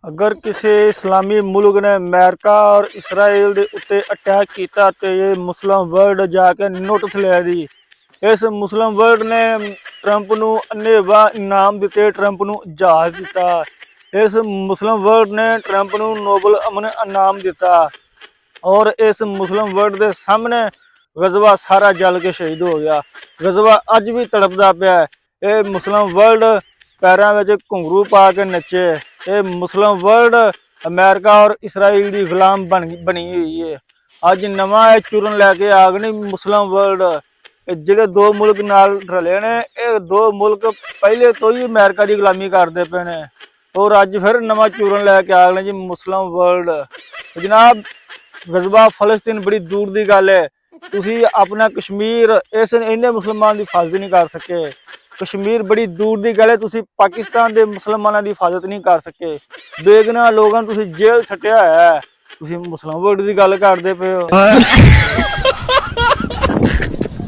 अगर किसी इस्लामी मुल्क ने अमेरिका और इसराइल के उत्ते अटैक किया तो ये मुस्लिम वर्ल्ड जाके नोटिस ले दी। इस मुस्लिम वर्ल्ड ने ट्रंप नूं अन्नेवाह इनाम दिते, ट्रंप नूं जहाज दिता। इस मुस्लिम वर्ल्ड ने ट्रंप नूं नोबल अमन इनाम दिता और इस मुस्लिम वर्ल्ड के सामने गजवा सारा जल के शहीद हो गया। गजवा अज भी तड़पदा पिया है। ये मुस्लिम वर्ल्ड पैरों में घुंघरू पा के नचे। ये मुस्लिम वर्ल्ड अमेरिका और इसराइल की गुलाम बनी हुई है। अज नवा चूरन लैके आ गए मुस्लिम वर्ल्ड। ਜਿਹੜੇ दो मुल्क नाल रले ने, ये दो मुल्क पहले तो ही अमेरिका की गुलामी करते पे ने और अज फिर नवा चूरन लैके आ गए जी मुस्लिम वर्ल्ड। जनाब गजबा फलस्तीन बड़ी दूर की गल है। तुसी अपना कश्मीर इस इन्हें मुसलमान की हिफाजत नहीं कर सके। कश्मीर बड़ी दूर की गल है। तुसी पाकिस्तान के मुसलमानों की हिफाजत नहीं कर सके। बेगुनाह लोगों तुसी जेल छड्डिया है। तुसी मुस्लिम वर्ल्ड की गल करते पे हो।